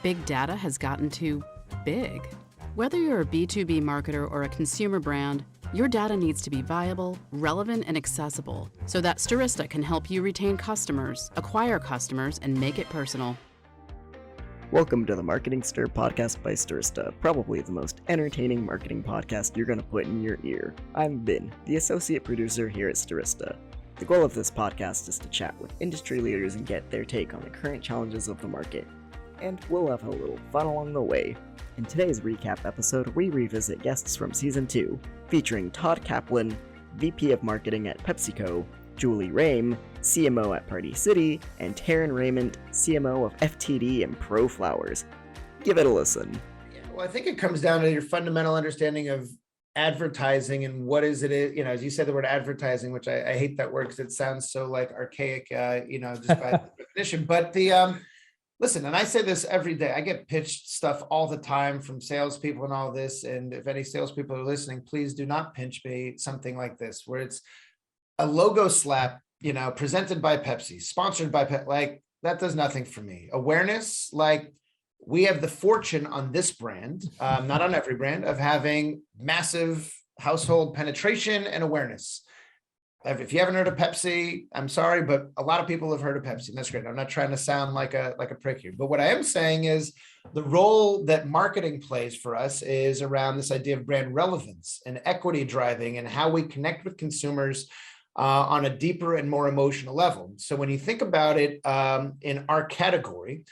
big data has gotten too big. Whether you're a B2B marketer or a consumer brand, your data needs to be viable, relevant, and accessible so that Stirista can help you retain customers, acquire customers, and make it personal. Welcome to the Marketing Stir podcast by Stirista, probably the most entertaining marketing podcast you're going to put in your ear. I'm Vin, the associate producer here at Stirista. The goal of this podcast is to chat with industry leaders and get their take on the current challenges of the market. And we'll have a little fun along the way. In today's recap episode, we revisit guests from Season 2, featuring Todd Kaplan, VP of Marketing at Pepsico, Julie Roehm, CMO at Party City, and Taryn Rayment, CMO of FTD and ProFlowers. Give it a listen. Well, I think it comes down to your fundamental understanding of advertising and what is it, as you said the word advertising, which I hate that word because it sounds so like archaic, just by definition. But listen, and I say this every day, I get pitched stuff all the time from salespeople and all this. And if any salespeople are listening, please do not pitch me something like this, where it's a logo slap, presented by Pepsi, sponsored by Pepsi. Like, that does nothing for me. Awareness, like, we have the fortune on this brand, not on every brand, of having massive household penetration and awareness. If you haven't heard of Pepsi, I'm sorry, but a lot of people have heard of Pepsi, and that's great. I'm not trying to sound like a prick here, but what I am saying is the role that marketing plays for us is around this idea of brand relevance and equity driving and how we connect with consumers on a deeper and more emotional level. So when you think about it, in our category,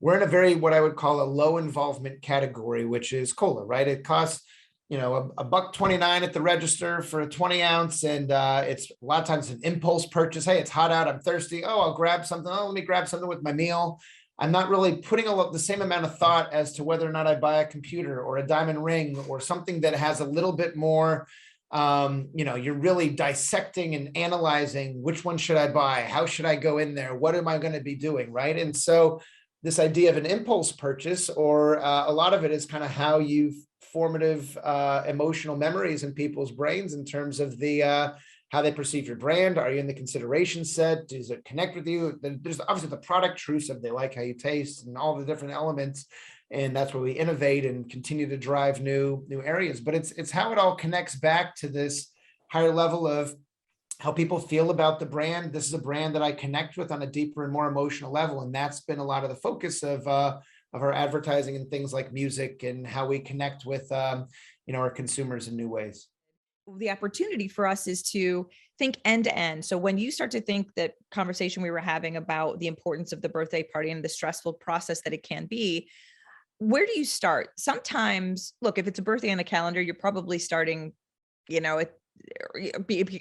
we're in a very, what I would call a low involvement category, which is cola, right? It costs, $1.29 at the register for a 20 ounce. And it's a lot of times an impulse purchase. Hey, it's hot out, I'm thirsty. Oh, I'll grab something. Oh, let me grab something with my meal. I'm not really putting the same amount of thought as to whether or not I buy a computer or a diamond ring or something that has a little bit more, you're really dissecting and analyzing which one should I buy? How should I go in there? What am I going to be doing? Right. And so this idea of an impulse purchase, or a lot of it is kind of how you formative emotional memories in people's brains in terms of the how they perceive your brand. Are you in the consideration set? Does it connect with you? There's obviously the product truths of they like how you taste and all the different elements. And that's where we innovate and continue to drive new areas. But it's how it all connects back to this higher level of how people feel about the brand. This is a brand that I connect with on a deeper and more emotional level. And that's been a lot of the focus of our advertising and things like music and how we connect with, our consumers in new ways. The opportunity for us is to think end to end. So when you start to think that conversation we were having about the importance of the birthday party and the stressful process that it can be, where do you start? Sometimes, look, if it's a birthday on the calendar, you're probably starting,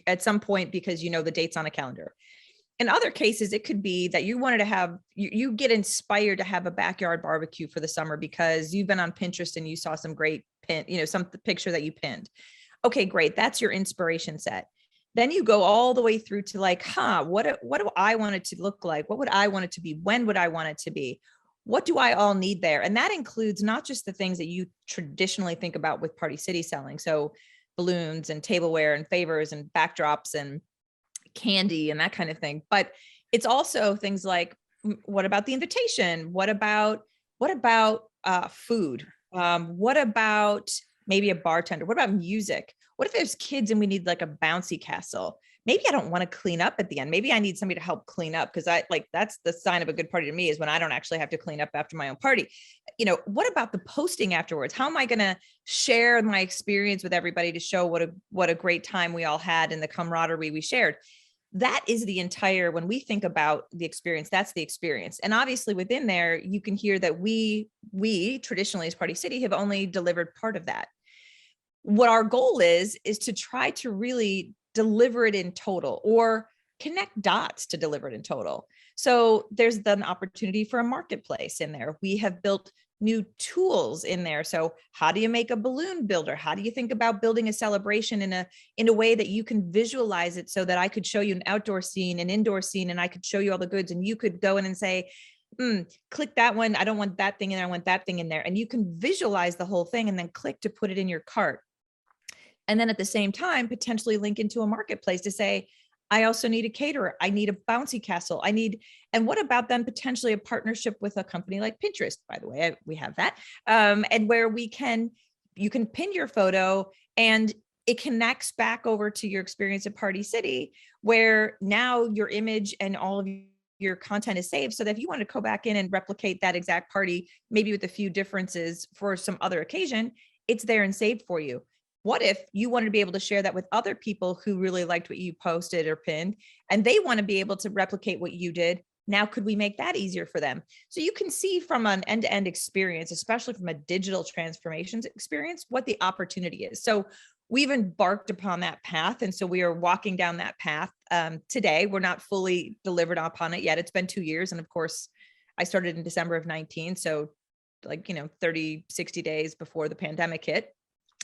at some point because the date's on a calendar. In other cases, it could be that you wanted to have, you get inspired to have a backyard barbecue for the summer because you've been on Pinterest and you saw some great some picture that you pinned. Okay, great. That's your inspiration set. Then you go all the way through to like, what do I want it to look like? What would I want it to be? When would I want it to be? What do I all need there? And that includes not just the things that you traditionally think about with Party City selling. So balloons and tableware and favors and backdrops and candy and that kind of thing. But it's also things like, what about the invitation? What about food? What about maybe a bartender? What about music? What if there's kids and we need like a bouncy castle? Maybe I don't want to clean up at the end. Maybe I need somebody to help clean up because that's the sign of a good party to me is when I don't actually have to clean up after my own party. What about the posting afterwards? How am I going to share my experience with everybody to show what a great time we all had and the camaraderie we shared? That is the entire, when we think about the experience, that's the experience. And obviously within there, you can hear that we traditionally as Party City have only delivered part of that. What our goal is to try to really deliver it in total or connect dots to deliver it in total. So there's an opportunity for a marketplace in there. We have built new tools in there. So how do you make a balloon builder? How do you think about building a celebration in a way that you can visualize it so that I could show you an outdoor scene, an indoor scene, and I could show you all the goods and you could go in and say, click that one. I don't want that thing in there. I want that thing in there. And you can visualize the whole thing and then click to put it in your cart. And then at the same time, potentially link into a marketplace to say, I also need a caterer. I need a bouncy castle. And what about then potentially a partnership with a company like Pinterest, by the way, we have that. And where you can pin your photo and it connects back over to your experience at Party City, where now your image and all of your content is saved. So that if you want to go back in and replicate that exact party, maybe with a few differences for some other occasion, it's there and saved for you. What if you wanted to be able to share that with other people who really liked what you posted or pinned, and they want to be able to replicate what you did? Now, could we make that easier for them? So you can see from an end-to-end experience, especially from a digital transformations experience, what the opportunity is. So we've embarked upon that path. And so we are walking down that path today. We're not fully delivered upon it yet. It's been 2 years. And of course, I started in December of 19. So 30, 60 days before the pandemic hit.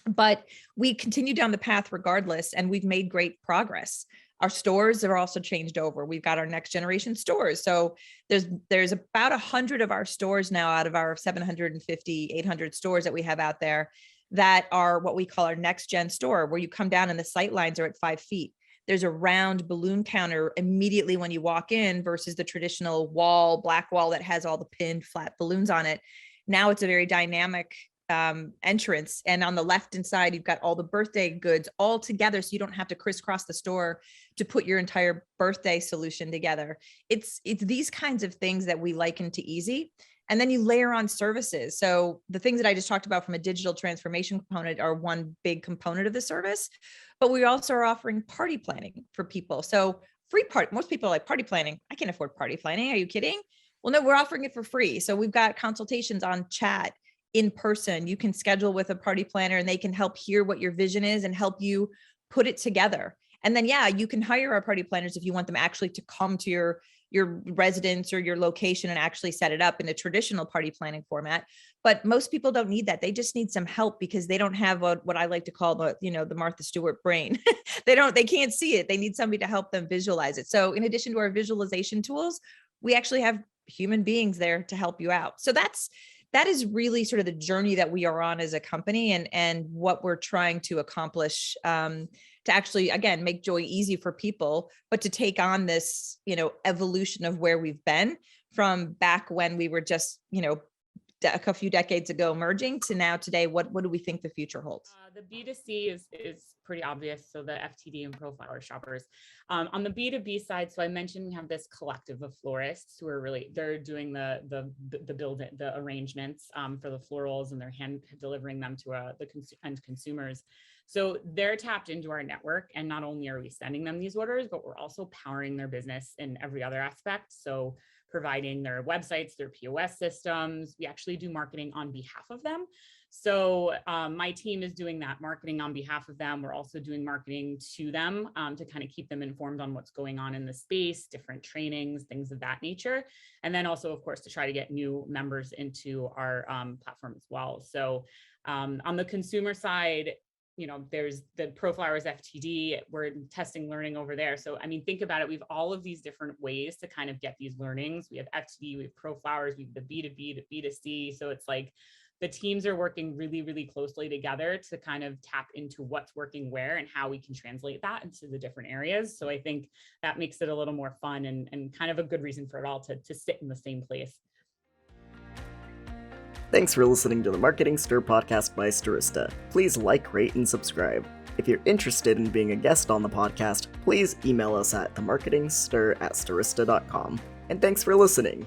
But we continue down the path regardless, and we've made great progress. Our stores are also changed over. We've got our next generation stores. So there's about 100 of our stores now out of our 750, 800 stores that we have out there that are what we call our next gen store, where you come down and the sight lines are at 5 feet. There's a round balloon counter immediately when you walk in versus the traditional black wall that has all the pinned flat balloons on it. Now it's a very dynamic entrance. And on the left-hand side, you've got all the birthday goods all together. So you don't have to crisscross the store to put your entire birthday solution together. It's these kinds of things that we liken to easy. And then you layer on services. So the things that I just talked about from a digital transformation component are one big component of the service, but we also are offering party planning for people. So free part, most people are like, party planning, I can't afford party planning. Are you kidding? Well, no, we're offering it for free. So we've got consultations on chat, in person. You can schedule with a party planner and they can help hear what your vision is and help you put it together. And then, you can hire our party planners if you want them actually to come to your residence or your location and actually set it up in a traditional party planning format. But most people don't need that. They just need some help because they don't have what I like to call the Martha Stewart brain. They can't see it. They need somebody to help them visualize it. So in addition to our visualization tools, we actually have human beings there to help you out. So that is really sort of the journey that we are on as a company and what we're trying to accomplish, to actually, again, make joy easy for people, but to take on this, evolution of where we've been from back when we were just, a few decades ago merging to now today. What do we think the future holds? The B2C is pretty obvious. So the FTD and ProFlowers shoppers. On the B2B side, so I mentioned we have this collective of florists who are they're doing the arrangements for the florals, and they're hand delivering them to the end consumers. So they're tapped into our network, and not only are we sending them these orders, but we're also powering their business in every other aspect. So providing their websites, their POS systems. We actually do marketing on behalf of them. So my team is doing that marketing on behalf of them. We're also doing marketing to them to kind of keep them informed on what's going on in the space, different trainings, things of that nature. And then also, of course, to try to get new members into our platform as well. So on the consumer side, there's the ProFlowers FTD, we're testing learning over there. So, think about it. We have all of these different ways to kind of get these learnings. We have FTD, we have ProFlowers, we have the B2B, the B2C. So it's like the teams are working really, really closely together to kind of tap into what's working where and how we can translate that into the different areas. So I think that makes it a little more fun and kind of a good reason for it all to sit in the same place. Thanks for listening to the Marketing Stir podcast by Stirista. Please like, rate, and subscribe. If you're interested in being a guest on the podcast, please email us at themarketingstir@stirista.com. And thanks for listening.